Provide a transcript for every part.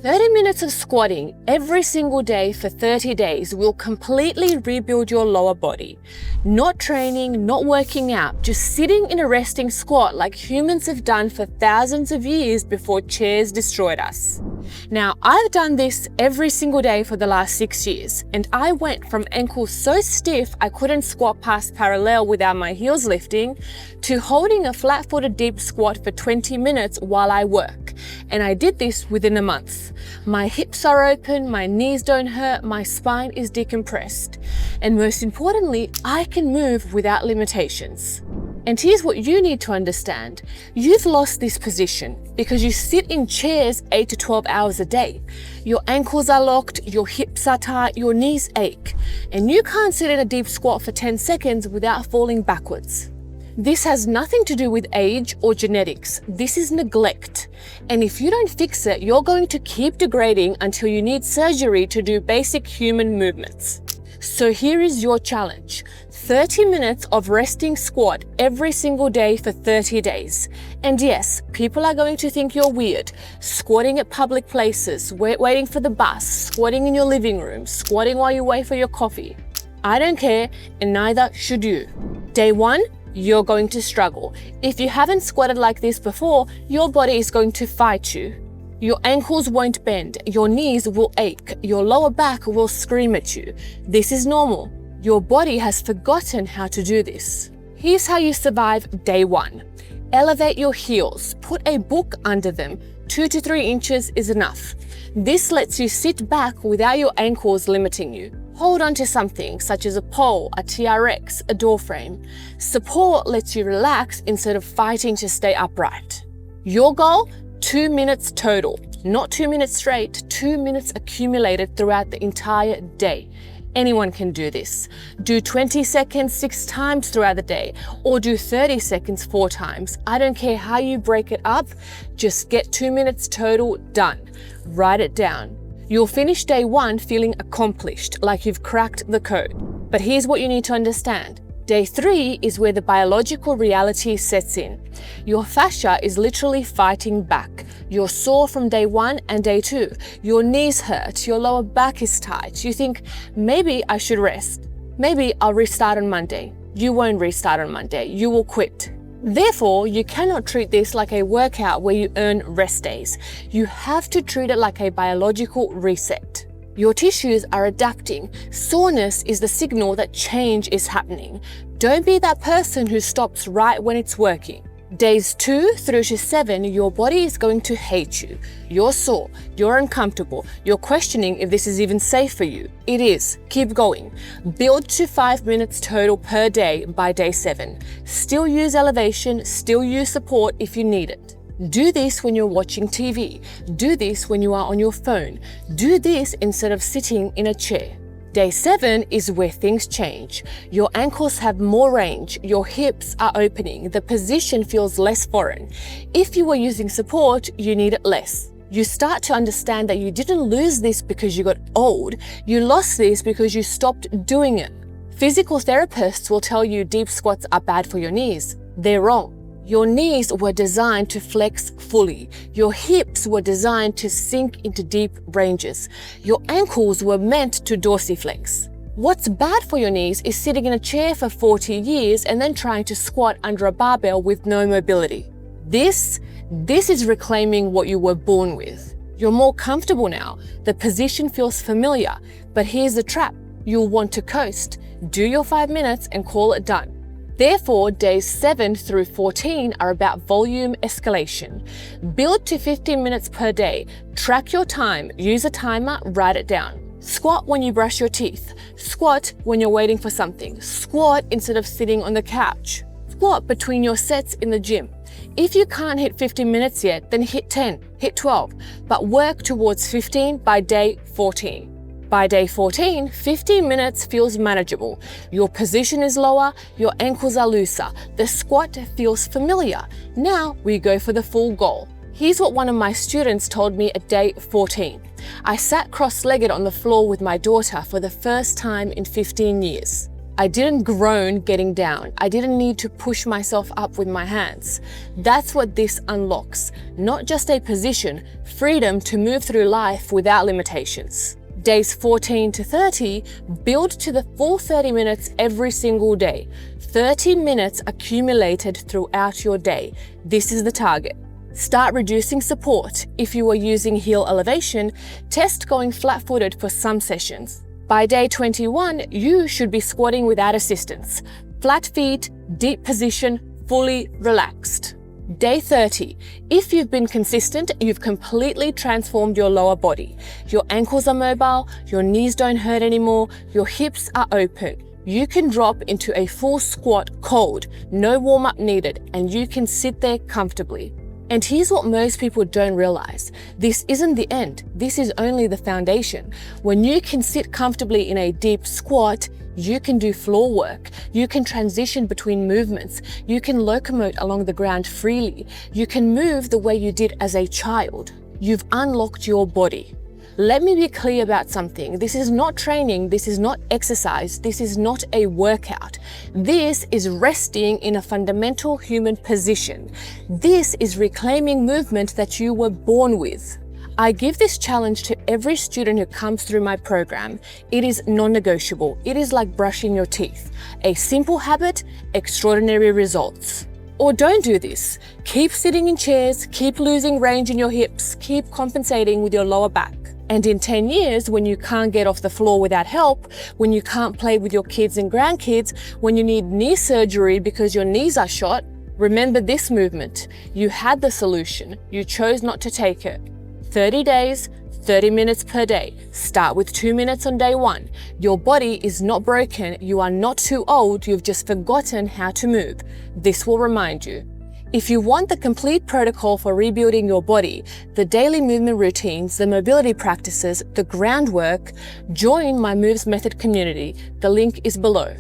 30 minutes of squatting every single day for 30 days will completely rebuild your lower body. Not training, not working out, just sitting in a resting squat like humans have done for thousands of years before chairs destroyed us. Now, I've done this every single day for the last 6 years, and I went from ankles so stiff I couldn't squat past parallel without my heels lifting, to holding a flat-footed deep squat for 20 minutes while I work. And I did this within a month. My hips are open, my knees don't hurt, my spine is decompressed. And most importantly, I can move without limitations. And here's what you need to understand. You've lost this position because you sit in chairs 8 to 12 hours a day. Your ankles are locked, your hips are tight, your knees ache, and you can't sit in a deep squat for 10 seconds without falling backwards. This has nothing to do with age or genetics. This is neglect. And if you don't fix it, you're going to keep degrading until you need surgery to do basic human movements. So here is your challenge. 30 minutes of resting squat every single day for 30 days. And yes, people are going to think you're weird. Squatting at public places, waiting for the bus, squatting in your living room, squatting while you wait for your coffee. I don't care, and neither should you. Day 1, you're going to struggle. If you haven't squatted like this before, your body is going to fight you. Your ankles won't bend, your knees will ache, your lower back will scream at you. This is normal. Your body has forgotten how to do this. Here's how you survive day 1. Elevate your heels, put a book under them. 2 to 3 inches is enough. This lets you sit back without your ankles limiting you. Hold on to something such as a pole, a TRX, a door frame. Support lets you relax instead of fighting to stay upright. Your goal? 2 minutes total. Not 2 minutes straight, 2 minutes accumulated throughout the entire day. Anyone can do this. Do 20 seconds 6 times throughout the day, or do 30 seconds 4 times. I don't care how you break it up, just get 2 minutes total done. Write it down. You'll finish day 1 feeling accomplished, like you've cracked the code. But here's what you need to understand. Day 3 is where the biological reality sets in. Your fascia is literally fighting back. You're sore from day 1 and day 2. Your knees hurt, your lower back is tight. You think, maybe I should rest. Maybe I'll restart on Monday. You won't restart on Monday, you will quit. Therefore, you cannot treat this like a workout where you earn rest days. You have to treat it like a biological reset. Your tissues are adapting. Soreness is the signal that change is happening. Don't be that person who stops right when it's working. Days 2 through to 7, your body is going to hate you. You're sore, you're uncomfortable, you're questioning if this is even safe for you. It is. Keep going. Build to 5 minutes total per day by day 7. Still use elevation, still use support if you need it. Do this when you're watching TV. Do this when you are on your phone. Do this instead of sitting in a chair. Day 7 is where things change. Your ankles have more range, your hips are opening, the position feels less foreign. If you were using support, you need it less. You start to understand that you didn't lose this because you got old, you lost this because you stopped doing it. Physical therapists will tell you deep squats are bad for your knees. They're wrong. Your knees were designed to flex fully. Your hips were designed to sink into deep ranges. Your ankles were meant to dorsiflex. What's bad for your knees is sitting in a chair for 40 years and then trying to squat under a barbell with no mobility. This is reclaiming what you were born with. You're more comfortable now. The position feels familiar. But here's the trap. You'll want to coast. Do your 5 minutes and call it done. Therefore, days 7 through 14 are about volume escalation. Build to 15 minutes per day. Track your time. Use a timer. Write it down. Squat when you brush your teeth. Squat when you're waiting for something. Squat instead of sitting on the couch. Squat between your sets in the gym. If you can't hit 15 minutes yet, then hit 10, hit 12, but work towards 15 by day 14. By day 14, 15 minutes feels manageable. Your position is lower, your ankles are looser, the squat feels familiar. Now we go for the full goal. Here's what one of my students told me at day 14. I sat cross-legged on the floor with my daughter for the first time in 15 years. I didn't groan getting down. I didn't need to push myself up with my hands. That's what this unlocks. Not just a position, freedom to move through life without limitations. Days 14 to 30, build to the full 30 minutes every single day. 30 minutes accumulated throughout your day. This is the target. Start reducing support. If you are using heel elevation, test going flat-footed for some sessions. By day 21, you should be squatting without assistance. Flat feet, deep position, fully relaxed. Day 30. If you've been consistent, you've completely transformed your lower body. Your ankles are mobile, your knees don't hurt anymore, your hips are open. You can drop into a full squat cold, no warm-up needed, and you can sit there comfortably. And here's what most people don't realize. This isn't the end. This is only the foundation. When you can sit comfortably in a deep squat, you can do floor work. You can transition between movements. You can locomote along the ground freely. You can move the way you did as a child. You've unlocked your body. Let me be clear about something. This is not training, this is not exercise, this is not a workout. This is resting in a fundamental human position. This is reclaiming movement that you were born with. I give this challenge to every student who comes through my program. It is non-negotiable. It is like brushing your teeth. A simple habit, extraordinary results. Or don't do this. Keep sitting in chairs, keep losing range in your hips, keep compensating with your lower back. And in 10 years, when you can't get off the floor without help, when you can't play with your kids and grandkids, when you need knee surgery because your knees are shot, remember this movement. You had the solution. You chose not to take it. 30 days, 30 minutes per day. Start with 2 minutes on day 1. Your body is not broken. You are not too old. You've just forgotten how to move. This will remind you. If you want the complete protocol for rebuilding your body, the daily movement routines, the mobility practices, the groundwork, join my Moves Method community. The link is below.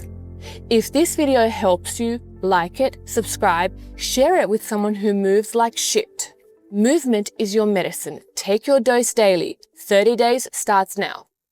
If this video helps you, like it, subscribe, share it with someone who moves like shit. Movement is your medicine. Take your dose daily. 30 days starts now.